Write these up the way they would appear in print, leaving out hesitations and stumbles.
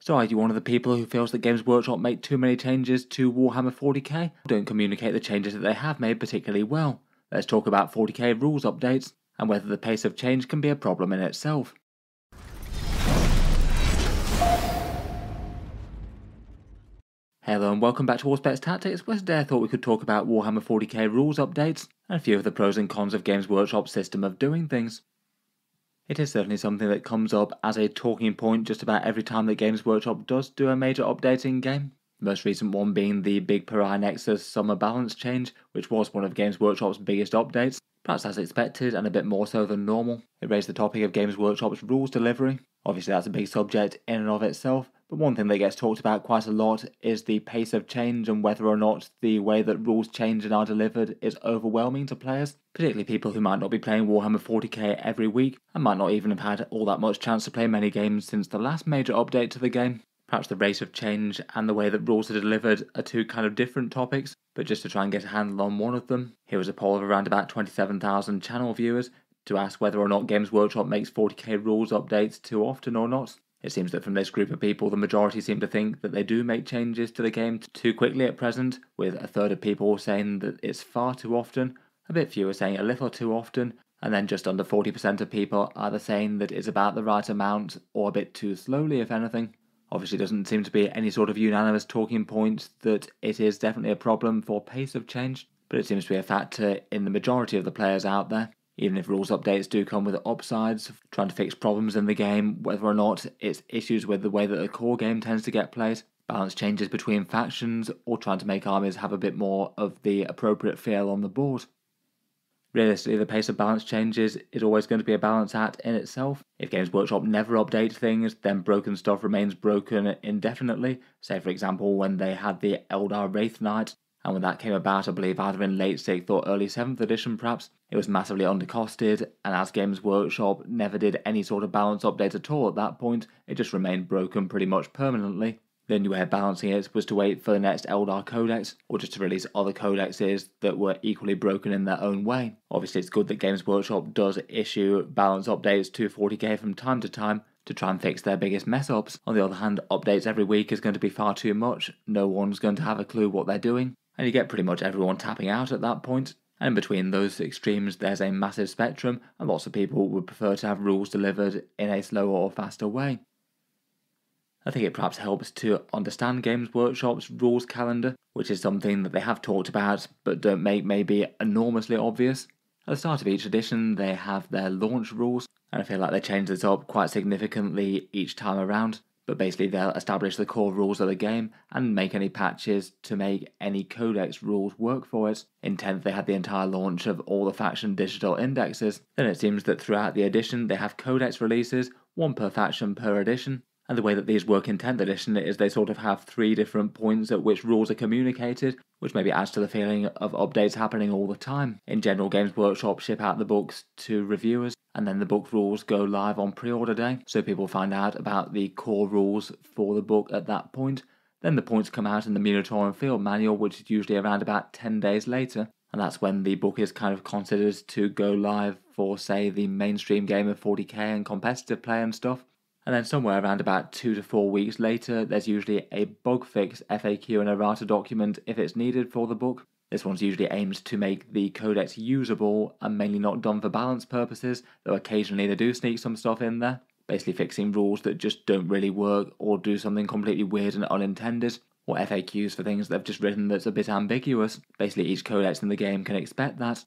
So are you one of the people who feels that Games Workshop make too many changes to Warhammer 40k, or don't communicate the changes that they have made particularly well? Let's talk about 40k rules updates, and whether the pace of change can be a problem in itself. Hello and welcome back to Auspex Tactics, where today I thought we could talk about Warhammer 40k rules updates, and a few of the pros and cons of Games Workshop's system of doing things. It is certainly something that comes up as a talking point just about every time that Games Workshop does do a major update in game. The most recent one being the big Pariah Nexus summer balance change, which was one of Games Workshop's biggest updates, perhaps as expected and a bit more so than normal. It raised the topic of Games Workshop's rules delivery. Obviously that's a big subject in and of itself, but one thing that gets talked about quite a lot is the pace of change and whether or not the way that rules change and are delivered is overwhelming to players, particularly people who might not be playing Warhammer 40k every week and might not even have had all that much chance to play many games since the last major update to the game. Perhaps the rate of change and the way that rules are delivered are two kind of different topics, but just to try and get a handle on one of them, here was a poll of around about 27,000 channel viewers to ask whether or not Games Workshop makes 40k rules updates too often or not. It seems that from this group of people, the majority seem to think that they do make changes to the game too quickly at present, with a third of people saying that it's far too often, a bit fewer saying a little too often, and then just under 40% of people either saying that it's about the right amount or a bit too slowly if anything. Obviously doesn't seem to be any sort of unanimous talking point that it is definitely a problem for pace of change, but it seems to be a factor in the majority of the players out there. Even if rules updates do come with upsides, trying to fix problems in the game, whether or not it's issues with the way that the core game tends to get played, balance changes between factions, or trying to make armies have a bit more of the appropriate feel on the board. Realistically, the pace of balance changes is always going to be a balance act in itself. If Games Workshop never update things, then broken stuff remains broken indefinitely. Say for example when they had the Eldar Wraith Knight, and when that came about, I believe either in late 6th or early 7th edition perhaps, it was massively undercosted, and as Games Workshop never did any sort of balance update at all at that point, it just remained broken pretty much permanently. The only way of balancing it was to wait for the next Eldar Codex, or just to release other codexes that were equally broken in their own way. Obviously it's good that Games Workshop does issue balance updates to 40k from time to time to try and fix their biggest mess-ups. On the other hand, updates every week is going to be far too much, no one's going to have a clue what they're doing, and you get pretty much everyone tapping out at that point. And between those extremes there's a massive spectrum, and lots of people would prefer to have rules delivered in a slower or faster way. I think it perhaps helps to understand Games Workshop's rules calendar, which is something that they have talked about but don't make maybe enormously obvious. At the start of each edition they have their launch rules, and I feel like they change this up quite significantly each time around, but basically they'll establish the core rules of the game and make any patches to make any codex rules work for it. In 10th they had the entire launch of all the faction digital indexes. Then it seems that throughout the edition they have codex releases, one per faction per edition. And the way that these work in 10th edition is they sort of have 3 different points at which rules are communicated, which maybe adds to the feeling of updates happening all the time. In general, Games Workshop ship out the books to reviewers, and then the book rules go live on pre-order day, so people find out about the core rules for the book at that point. Then the points come out in the Minotaur and Field Manual, which is usually around about 10 days later, and that's when the book is kind of considered to go live for, say, the mainstream game of 40k and competitive play and stuff. And then somewhere around about 2 to 4 weeks later, there's usually a bug fix FAQ and errata document if it's needed for the book. This one's usually aimed to make the codex usable and mainly not done for balance purposes, though occasionally they do sneak some stuff in there, basically fixing rules that just don't really work or do something completely weird and unintended, or FAQs for things they've just written that's a bit ambiguous. Basically each codex in the game can expect that.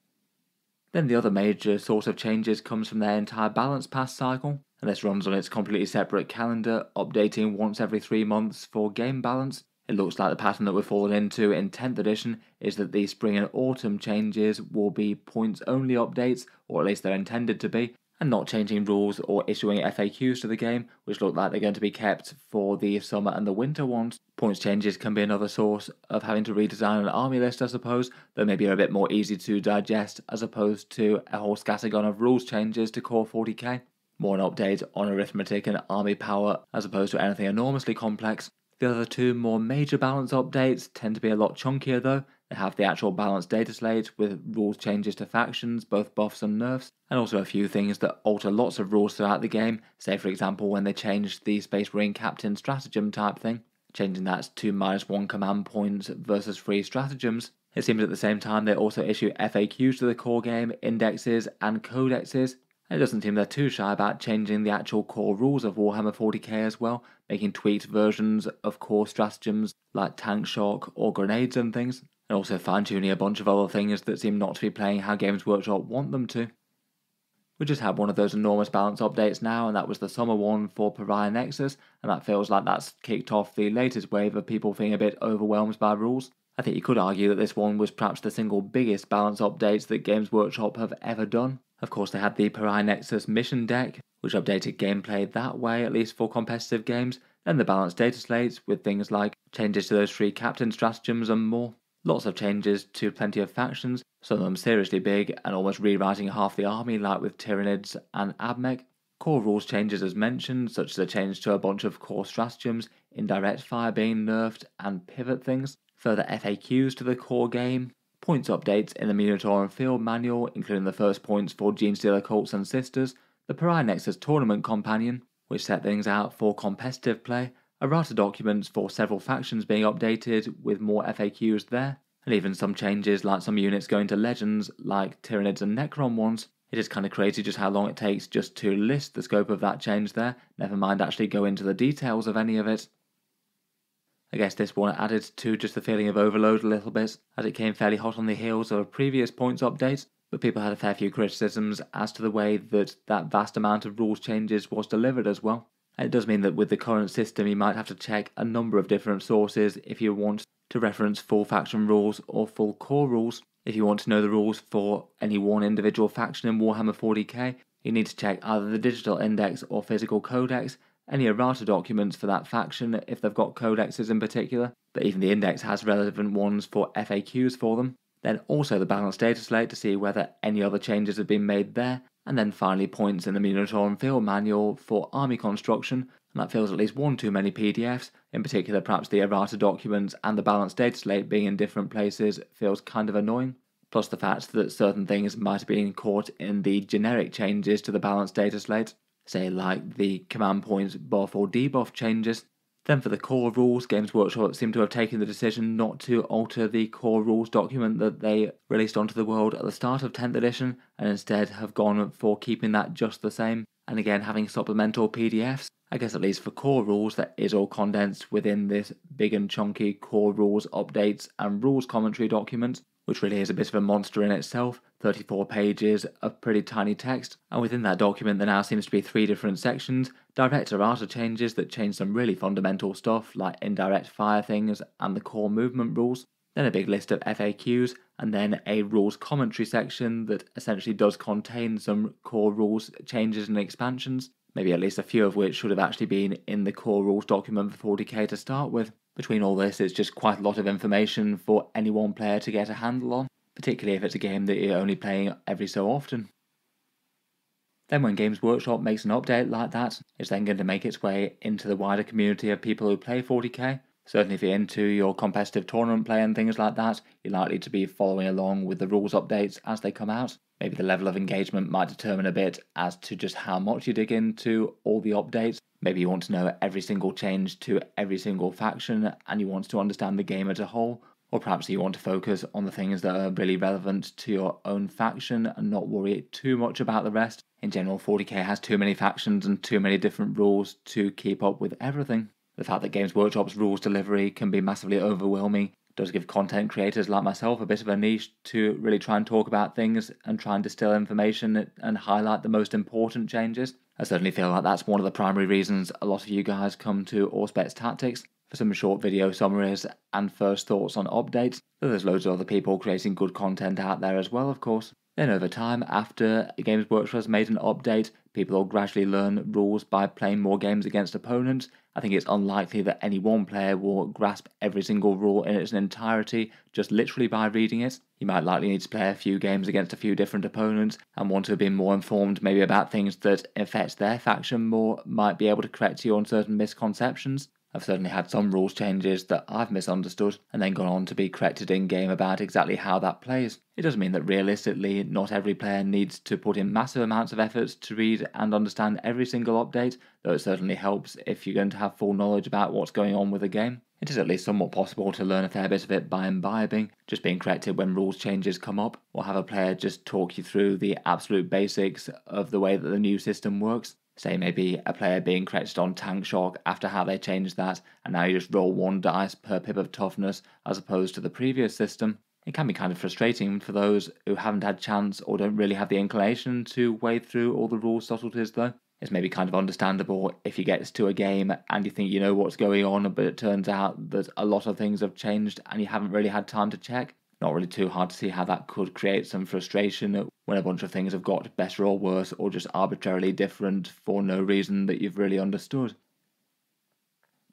Then the other major source of changes comes from their entire balance pass cycle, and this runs on its completely separate calendar, updating once every 3 months for game balance. It looks like the pattern that we've fallen into in 10th edition is that the spring and autumn changes will be points only updates, or at least they're intended to be, and not changing rules or issuing FAQs to the game, which look like they're going to be kept for the summer and the winter ones. Points changes can be another source of having to redesign an army list, I suppose, though maybe are a bit more easy to digest as opposed to a whole scattergun of rules changes to core 40k. More an update on arithmetic and army power as opposed to anything enormously complex. The other 2 more major balance updates tend to be a lot chunkier though. They have the actual balanced data slate with rules changes to factions, both buffs and nerfs, and also a few things that alter lots of rules throughout the game, say for example when they changed the Space Marine Captain stratagem type thing, changing that to -1 command points versus 3 stratagems. It seems at the same time they also issue FAQs to the core game, indexes and codexes. It doesn't seem they're too shy about changing the actual core rules of Warhammer 40k as well, making tweaked versions of core stratagems like tank shock or grenades and things, and also fine-tuning a bunch of other things that seem not to be playing how Games Workshop want them to. We just had one of those enormous balance updates now, and that was the summer one for Pariah Nexus, and that feels like that's kicked off the latest wave of people feeling a bit overwhelmed by rules. I think you could argue that this one was perhaps the single biggest balance updates that Games Workshop have ever done. Of course, they had the Pariah Nexus mission deck, which updated gameplay that way, at least for competitive games, then the balanced data slates with things like changes to those 3 captain stratagems and more. Lots of changes to plenty of factions, some of them seriously big and almost rewriting half the army like with Tyranids and Abmech. Core rules changes as mentioned, such as a change to a bunch of core stratagems, indirect fire being nerfed, and pivot things. Further FAQs to the core game, points updates in the Minotaur and Field manual, including the first points for Genestealer Cults and Sisters, the Pariah Nexus Tournament Companion, which set things out for competitive play, errata documents for several factions being updated with more FAQs there, and even some changes like some units going to Legends like Tyranids and Necron ones. It is kind of crazy just how long it takes just to list the scope of that change there, never mind actually go into the details of any of it. I guess this one added to just the feeling of overload a little bit, as it came fairly hot on the heels of a previous points update, but people had a fair few criticisms as to the way that vast amount of rules changes was delivered as well. And it does mean that with the current system you might have to check a number of different sources if you want to reference full faction rules or full core rules. If you want to know the rules for any one individual faction in Warhammer 40k, you need to check either the digital index or physical codex, any errata documents for that faction if they've got codexes in particular, but even the index has relevant ones for FAQs for them. Then also the balanced data slate to see whether any other changes have been made there, and then finally points in the Minotaur and Field manual for army construction, and that feels at least one too many PDFs, in particular perhaps the errata documents and the balanced data slate being in different places feels kind of annoying, plus the fact that certain things might have been caught in the generic changes to the balanced data slate, say like the command points buff or debuff changes. Then for the core rules, Games Workshop seem to have taken the decision not to alter the core rules document that they released onto the world at the start of 10th edition, and instead have gone for keeping that just the same, and again having supplemental PDFs. I guess at least for core rules that is all condensed within this big and chunky core rules updates and rules commentary document, which really is a bit of a monster in itself, 34 pages of pretty tiny text, and within that document there now seems to be 3 different sections, direct errata changes that change some really fundamental stuff like indirect fire things and the core movement rules, then a big list of FAQs, and then a rules commentary section that essentially does contain some core rules changes and expansions, maybe at least a few of which should have actually been in the core rules document for 40k to start with. Between all this, it's just quite a lot of information for any one player to get a handle on, particularly if it's a game that you're only playing every so often. Then when Games Workshop makes an update like that, it's then going to make its way into the wider community of people who play 40k. Certainly if you're into your competitive tournament play and things like that, you're likely to be following along with the rules updates as they come out. Maybe the level of engagement might determine a bit as to just how much you dig into all the updates. Maybe you want to know every single change to every single faction and you want to understand the game as a whole, or perhaps you want to focus on the things that are really relevant to your own faction and not worry too much about the rest. In general, 40k has too many factions and too many different rules to keep up with everything. The fact that Games Workshop's rules delivery can be massively overwhelming does give content creators like myself a bit of a niche to really try and talk about things and try and distill information and highlight the most important changes. I certainly feel like that's one of the primary reasons a lot of you guys come to Auspex Tactics for some short video summaries and first thoughts on updates, though there's loads of other people creating good content out there as well, of course. Then over time, after Games Workshop has made an update, people will gradually learn rules by playing more games against opponents. I think it's unlikely that any one player will grasp every single rule in its entirety just literally by reading it. You might likely need to play a few games against a few different opponents and want to be more informed maybe about things that affect their faction more, might be able to correct you on certain misconceptions. I've certainly had some rules changes that I've misunderstood and then gone on to be corrected in game about exactly how that plays. It does mean that realistically not every player needs to put in massive amounts of effort to read and understand every single update, though it certainly helps if you're going to have full knowledge about what's going on with the game. It is at least somewhat possible to learn a fair bit of it by imbibing, just being corrected when rules changes come up, or have a player just talk you through the absolute basics of the way that the new system works. Say maybe a player being corrected on tank shock after how they changed that, and now you just roll 1 dice per pip of toughness as opposed to the previous system. It can be kind of frustrating for those who haven't had chance or don't really have the inclination to wade through all the rule subtleties though. It's maybe kind of understandable if you get to a game and you think you know what's going on, but it turns out that a lot of things have changed and you haven't really had time to check. Not really too hard to see how that could create some frustration when a bunch of things have got better or worse or just arbitrarily different for no reason that you've really understood.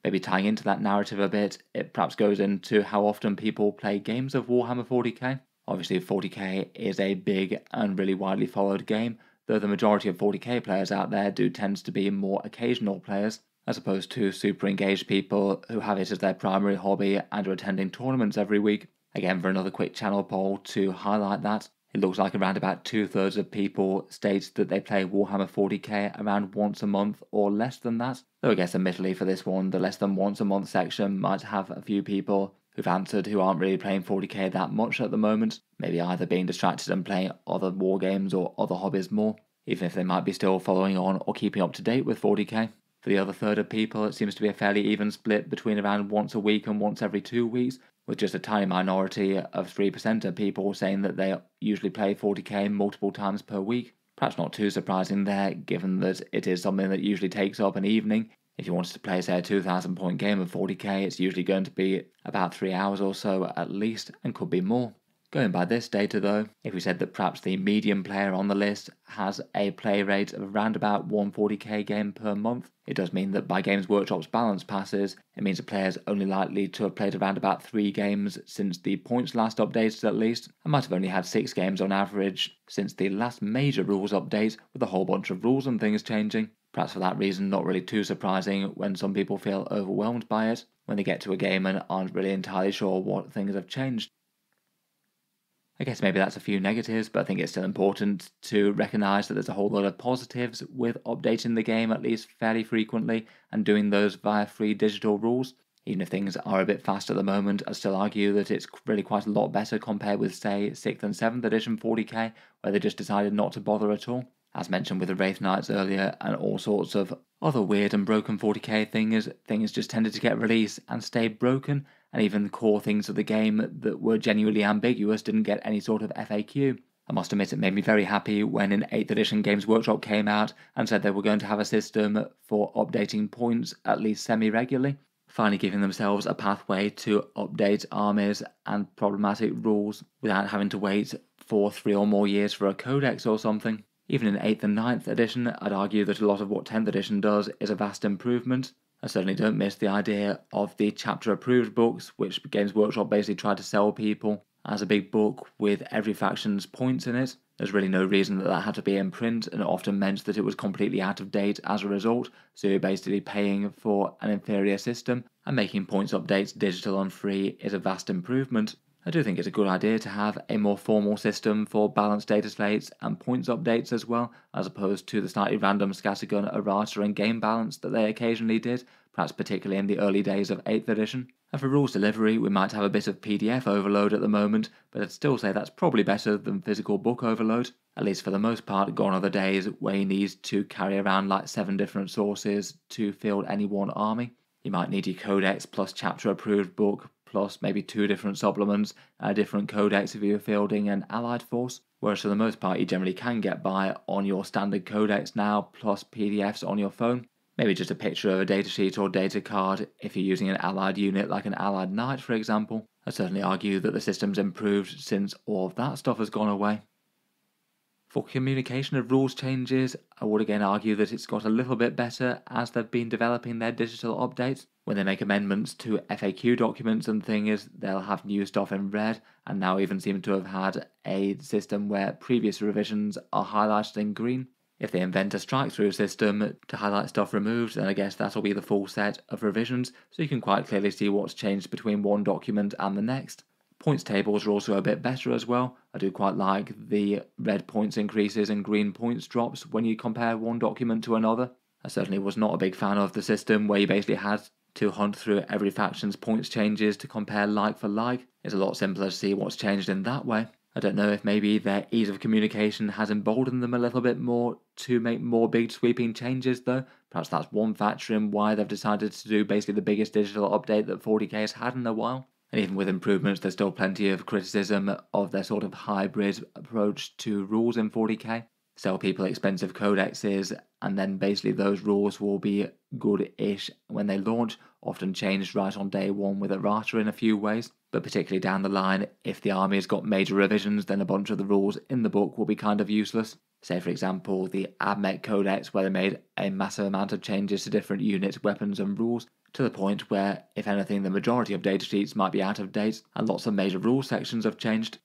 Maybe tying into that narrative a bit, it perhaps goes into how often people play games of Warhammer 40k. Obviously 40k is a big and really widely followed game, though the majority of 40k players out there do tend to be more occasional players, as opposed to super engaged people who have it as their primary hobby and are attending tournaments every week. Again, for another quick channel poll to highlight that, it looks like around about 2/3 of people state that they play Warhammer 40k around once a month or less than that. Though I guess admittedly for this one, the less than once a month section might have a few people who've answered who aren't really playing 40k that much at the moment, maybe either being distracted and playing other war games or other hobbies more, even if they might be still following on or keeping up to date with 40k. For the other third of people, it seems to be a fairly even split between around once a week and once every 2 weeks, with just a tiny minority of 3% of people saying that they usually play 40k multiple times per week. Perhaps not too surprising there, given that it is something that usually takes up an evening. If you wanted to play, say, a 2,000 point game of 40k, it's usually going to be about 3 hours or so at least, and could be more. Going by this data though, if we said that perhaps the median player on the list has a play rate of around about 1 40k game per month, it does mean that by Games Workshop's balance passes, it means a player is only likely to have played around about 3 games since the points last updated at least, and might have only had 6 games on average since the last major rules update with a whole bunch of rules and things changing. Perhaps for that reason not really too surprising when some people feel overwhelmed by it when they get to a game and aren't really entirely sure what things have changed. I guess maybe that's a few negatives, but I think it's still important to recognise that there's a whole lot of positives with updating the game at least fairly frequently and doing those via free digital rules. Even if things are a bit fast at the moment, I'd still argue that it's really quite a lot better compared with, say, 6th and 7th edition 40k, where they just decided not to bother at all. As mentioned with the Wraith Knights earlier, and all sorts of other weird and broken 40k things just tended to get released and stay broken, and even core things of the game that were genuinely ambiguous didn't get any sort of FAQ. I must admit it made me very happy when in 8th edition Games Workshop came out and said they were going to have a system for updating points at least semi-regularly, finally giving themselves a pathway to update armies and problematic rules without having to wait for 3 or more years for a codex or something. Even in 8th and 9th edition, I'd argue that a lot of what 10th edition does is a vast improvement. I certainly don't miss the idea of the chapter-approved books, which Games Workshop basically tried to sell people as a big book with every faction's points in it. There's really no reason that had to be in print, and it often meant that it was completely out of date as a result, so you're basically paying for an inferior system, and making points updates digital and free is a vast improvement. I do think it's a good idea to have a more formal system for balanced data slates and points updates as well, as opposed to the slightly random scattergun errata and game balance that they occasionally did, perhaps particularly in the early days of 8th edition. And for rules delivery, we might have a bit of PDF overload at the moment, but I'd still say that's probably better than physical book overload. At least for the most part, gone are the days where you need to carry around like 7 different sources to field any one army. You might need your codex plus chapter approved book, plus maybe 2 different supplements, and a different codex if you're fielding an allied force, whereas for the most part you generally can get by on your standard codex now, plus PDFs on your phone. Maybe just a picture of a datasheet or data card if you're using an allied unit like an allied knight for example. I'd certainly argue that the system's improved since all of that stuff has gone away. For communication of rules changes, I would again argue that it's got a little bit better as they've been developing their digital updates. When they make amendments to FAQ documents and things, they'll have new stuff in red, and now even seem to have had a system where previous revisions are highlighted in green. If they invent a strike-through system to highlight stuff removed, then I guess that'll be the full set of revisions, so you can quite clearly see what's changed between one document and the next. Points tables are also a bit better as well. I do quite like the red points increases and green points drops when you compare one document to another. I certainly was not a big fan of the system where you basically had to hunt through every faction's points changes to compare like for like. It's a lot simpler to see what's changed in that way. I don't know if maybe their ease of communication has emboldened them a little bit more to make more big sweeping changes though. Perhaps that's one factor in why they've decided to do basically the biggest digital update that 40k has had in a while. And even with improvements, there's still plenty of criticism of their sort of hybrid approach to rules in 40k. Sell people expensive codexes, and then basically those rules will be good-ish when they launch, often changed right on day one with errata in a few ways, but particularly down the line, if the army has got major revisions, then a bunch of the rules in the book will be kind of useless. Say for example the Admech Codex, where they made a massive amount of changes to different units, weapons and rules, to the point where, if anything, the majority of datasheets might be out of date, and lots of major rule sections have changed.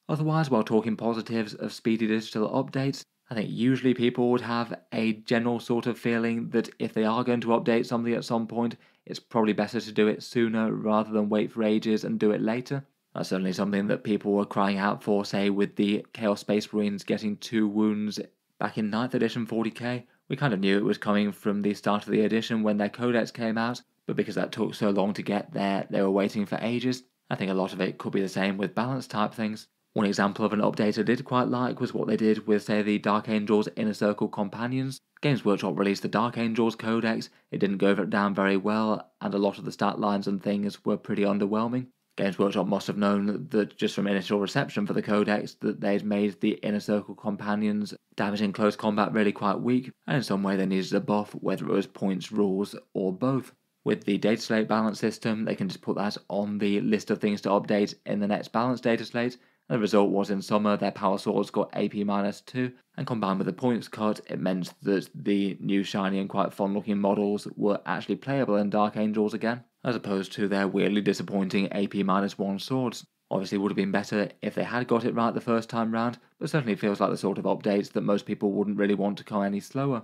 Otherwise, while talking positives of speedy digital updates, I think usually people would have a general sort of feeling that if they are going to update something at some point, it's probably better to do it sooner rather than wait for ages and do it later. That's certainly something that people were crying out for, say with the Chaos Space Marines getting 2 wounds back in 9th edition 40k. We kind of knew it was coming from the start of the edition when their codex came out, but because that took so long to get there, they were waiting for ages. I think a lot of it could be the same with balance type things. One example of an update I did quite like was what they did with, say, the Dark Angels Inner Circle Companions. Games Workshop released the Dark Angels Codex, it didn't go down very well, and a lot of the stat lines and things were pretty underwhelming. Games Workshop must have known that just from initial reception for the Codex that they'd made the Inner Circle Companions damage in close combat really quite weak, and in some way they needed a buff, whether it was points, rules, or both. With the data slate balance system, they can just put that on the list of things to update in the next balance data slate. The result was in summer their power swords got AP -2, and combined with the points cut, it meant that the new shiny and quite fun looking models were actually playable in Dark Angels again, as opposed to their weirdly disappointing AP -1 swords. Obviously would have been better if they had got it right the first time round, but certainly feels like the sort of updates that most people wouldn't really want to come any slower.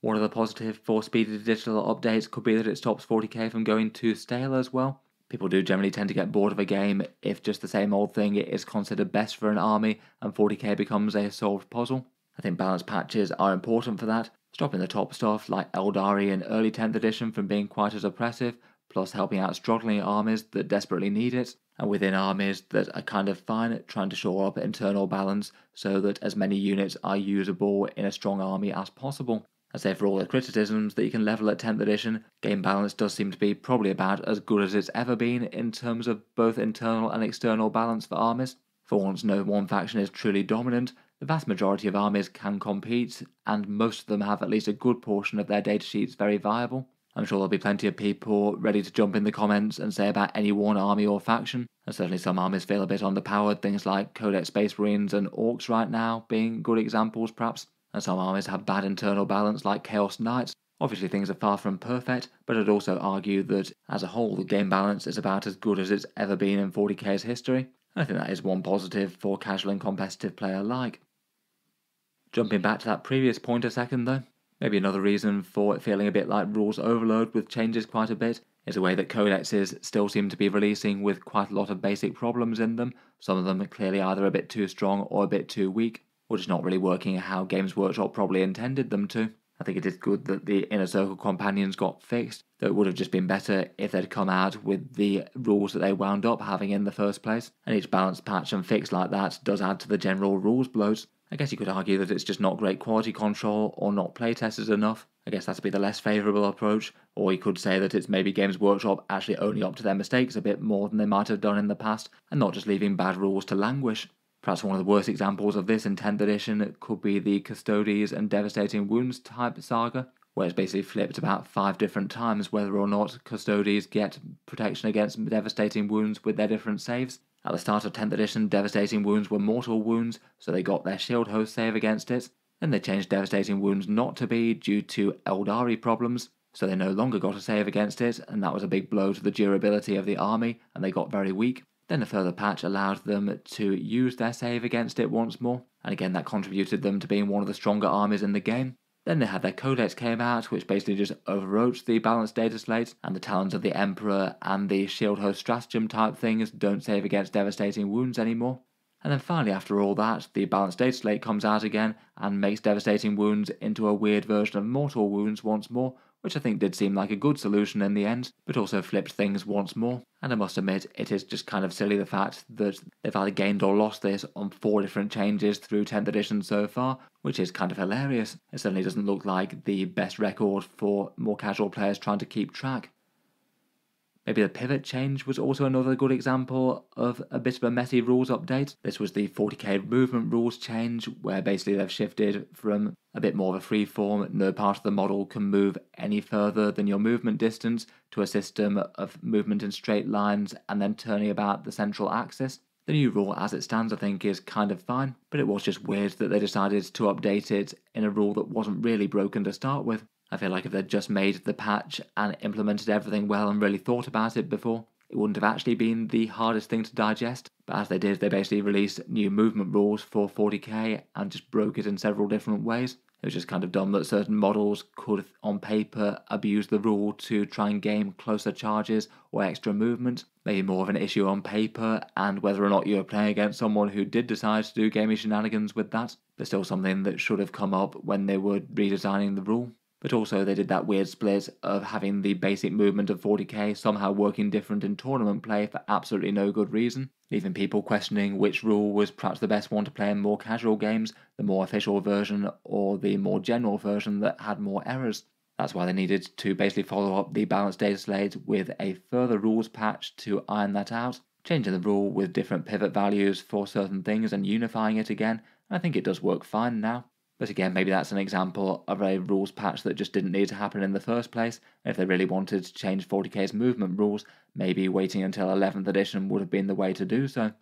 One of the positives for speedy digital updates could be that it stops 40k from going too stale as well. People do generally tend to get bored of a game if just the same old thing is considered best for an army and 40k becomes a solved puzzle. I think balance patches are important for that, stopping the top stuff like Eldari in early 10th edition from being quite as oppressive, plus helping out struggling armies that desperately need it, and within armies that are kind of fine, trying to shore up internal balance so that as many units are usable in a strong army as possible. I'd say for all the criticisms that you can level at 10th edition, game balance does seem to be probably about as good as it's ever been in terms of both internal and external balance for armies. For once no one faction is truly dominant, the vast majority of armies can compete, and most of them have at least a good portion of their datasheets very viable. I'm sure there'll be plenty of people ready to jump in the comments and say about any one army or faction, and certainly some armies feel a bit underpowered, things like Codex Space Marines and Orcs right now being good examples perhaps. And some armies have bad internal balance like Chaos Knights. Obviously things are far from perfect, but I'd also argue that as a whole the game balance is about as good as it's ever been in 40k's history. I think that is one positive for casual and competitive player alike. Jumping back to that previous point a second though, maybe another reason for it feeling a bit like rules overload with changes quite a bit is the way that codexes still seem to be releasing with quite a lot of basic problems in them. Some of them are clearly either a bit too strong or a bit too weak, or just not really working how Games Workshop probably intended them to. I think it is good that the Inner Circle Companions got fixed, though it would have just been better if they'd come out with the rules that they wound up having in the first place, and each balance patch and fix like that does add to the general rules bloat. I guess you could argue that it's just not great quality control or not playtested enough. I guess that'd be the less favourable approach, or you could say that it's maybe Games Workshop actually owning up to their mistakes a bit more than they might have done in the past, and not just leaving bad rules to languish. Perhaps one of the worst examples of this in 10th edition could be the Custodes and Devastating Wounds type saga, where it's basically flipped about 5 different times whether or not Custodes get protection against Devastating Wounds with their different saves. At the start of 10th edition, Devastating Wounds were mortal wounds, so they got their shield host save against it. Then they changed Devastating Wounds not to be due to Eldari problems, so they no longer got a save against it, and that was a big blow to the durability of the army, and they got very weak. Then a further patch allowed them to use their save against it once more. and again that contributed them to being one of the stronger armies in the game. Then they had their Codex came out, which basically just overwrote the balanced data slate, and the Talons of the Emperor and the Shield Host Stratagem type things don't save against devastating wounds anymore. And then finally, after all that, the balanced data slate comes out again and makes devastating wounds into a weird version of mortal wounds once more, which I think did seem like a good solution in the end, but also flipped things once more. And I must admit, it is just kind of silly the fact that they've either gained or lost this on 4 different changes through 10th edition so far, which is kind of hilarious. It certainly doesn't look like the best record for more casual players trying to keep track. Maybe the pivot change was also another good example of a bit of a messy rules update. This was the 40k movement rules change, where basically they've shifted from a bit more of a free form, no part of the model can move any further than your movement distance, to a system of movement in straight lines and then turning about the central axis. The new rule as it stands I think is kind of fine, but it was just weird that they decided to update it in a rule that wasn't really broken to start with. I feel like if they'd just made the patch and implemented everything well and really thought about it before, it wouldn't have actually been the hardest thing to digest. But as they did, they basically released new movement rules for 40k and just broke it in several different ways. It was just kind of dumb that certain models could, on paper, abuse the rule to try and gain closer charges or extra movement. Maybe more of an issue on paper, and whether or not you were playing against someone who did decide to do gamey shenanigans with that, but still something that should have come up when they were redesigning the rule. But also they did that weird split of having the basic movement of 40k somehow working different in tournament play for absolutely no good reason, leaving people questioning which rule was perhaps the best one to play in more casual games, the more official version or the more general version that had more errors. That's why they needed to basically follow up the balanced data slate with a further rules patch to iron that out, changing the rule with different pivot values for certain things and unifying it again, and I think it does work fine now. But again, maybe that's an example of a rules patch that just didn't need to happen in the first place. If they really wanted to change 40k's movement rules, maybe waiting until 11th edition would have been the way to do so.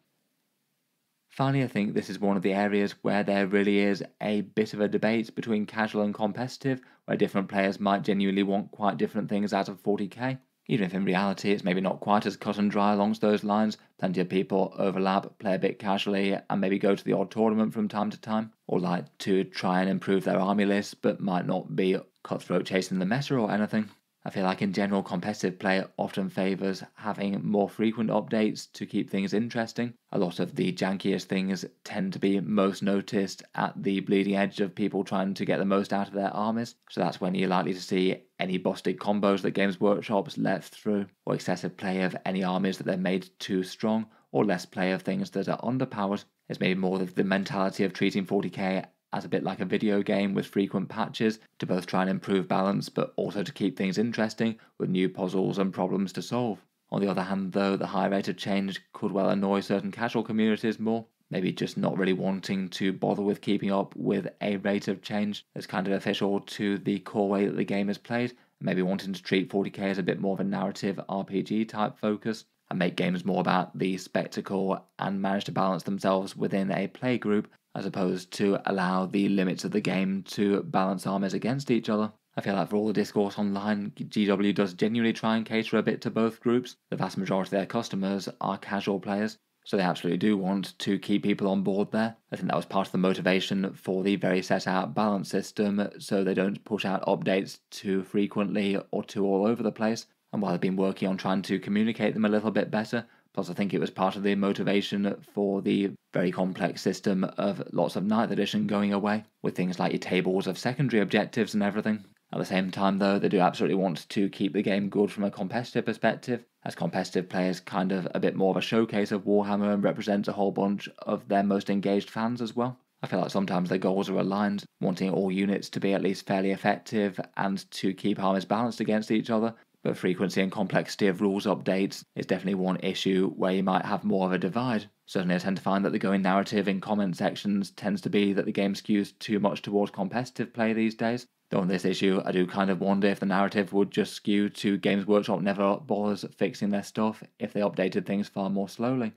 Finally, I think this is one of the areas where there really is a bit of a debate between casual and competitive, where different players might genuinely want quite different things out of 40k. Even if in reality it's maybe not quite as cut and dry along those lines, plenty of people overlap, play a bit casually, and maybe go to the odd tournament from time to time, or like to try and improve their army list but might not be cutthroat chasing the meta or anything. I feel like in general competitive play often favours having more frequent updates to keep things interesting. A lot of the jankiest things tend to be most noticed at the bleeding edge of people trying to get the most out of their armies, so that's when you're likely to see any busted combos that Games Workshop's let through, or excessive play of any armies that they've made too strong, or less play of things that are underpowered. It's maybe more of the mentality of treating 40k as a bit like a video game with frequent patches to both try and improve balance but also to keep things interesting with new puzzles and problems to solve. On the other hand though, the high rate of change could well annoy certain casual communities more, maybe just not really wanting to bother with keeping up with a rate of change that's kind of official to the core way that the game is played, and maybe wanting to treat 40k as a bit more of a narrative RPG type focus and make games more about the spectacle and manage to balance themselves within a play group as opposed to allow the limits of the game to balance armies against each other. I feel like for all the discourse online, GW does genuinely try and cater a bit to both groups. The vast majority of their customers are casual players, so they absolutely do want to keep people on board there. I think that was part of the motivation for the very set out balance system, so they don't push out updates too frequently or too all over the place. And while they've been working on trying to communicate them a little bit better, plus I think it was part of the motivation for the very complex system of lots of 9th edition going away, with things like your tables of secondary objectives and everything. At the same time though, they do absolutely want to keep the game good from a competitive perspective, as competitive players kind of a bit more of a showcase of Warhammer and represents a whole bunch of their most engaged fans as well. I feel like sometimes their goals are aligned, wanting all units to be at least fairly effective and to keep armies balanced against each other, but frequency and complexity of rules updates is definitely one issue where you might have more of a divide. Certainly I tend to find that the going narrative in comment sections tends to be that the game skews too much towards competitive play these days. Though on this issue I do kind of wonder if the narrative would just skew to Games Workshop never bothers fixing their stuff if they updated things far more slowly.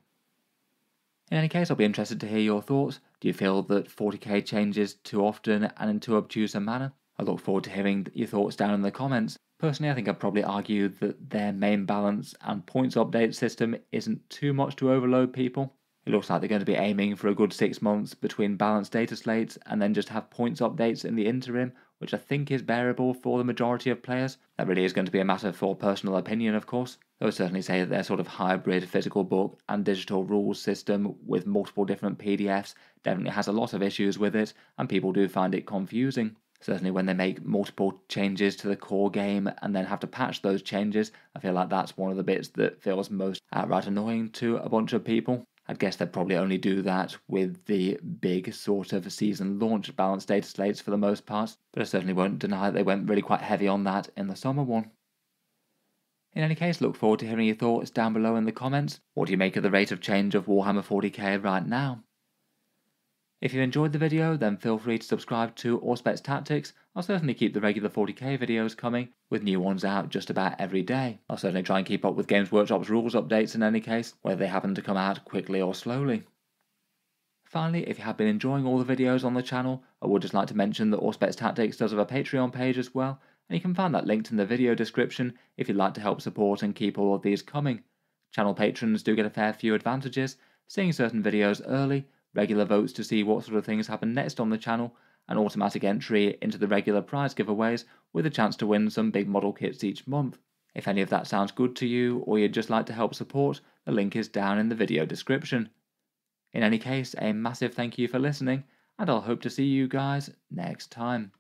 In any case, I'll be interested to hear your thoughts. Do you feel that 40k changes too often and in too obtuse a manner? I look forward to hearing your thoughts down in the comments. Personally, I think I'd probably argue that their main balance and points update system isn't too much to overload people. It looks like they're going to be aiming for a good 6 months between balanced data slates and then just have points updates in the interim, which I think is bearable for the majority of players. That really is going to be a matter for personal opinion, of course. I would certainly say that their sort of hybrid physical book and digital rules system with multiple different PDFs definitely has a lot of issues with it, and people do find it confusing. Certainly when they make multiple changes to the core game and then have to patch those changes, I feel like that's one of the bits that feels most outright annoying to a bunch of people. I'd guess they'd probably only do that with the big sort of season launch balanced data slates for the most part, but I certainly won't deny that they went really quite heavy on that in the summer one. In any case, look forward to hearing your thoughts down below in the comments. What do you make of the rate of change of Warhammer 40k right now? If you enjoyed the video, then feel free to subscribe to Auspex Tactics. I'll certainly keep the regular 40k videos coming, with new ones out just about every day. I'll certainly try and keep up with Games Workshop's rules updates in any case, whether they happen to come out quickly or slowly. Finally, if you have been enjoying all the videos on the channel, I would just like to mention that Auspex Tactics does have a Patreon page as well, and you can find that linked in the video description if you'd like to help support and keep all of these coming. Channel patrons do get a fair few advantages, seeing certain videos early, regular votes to see what sort of things happen next on the channel, and automatic entry into the regular prize giveaways with a chance to win some big model kits each month. If any of that sounds good to you, or you'd just like to help support, the link is down in the video description. In any case, a massive thank you for listening, and I'll hope to see you guys next time.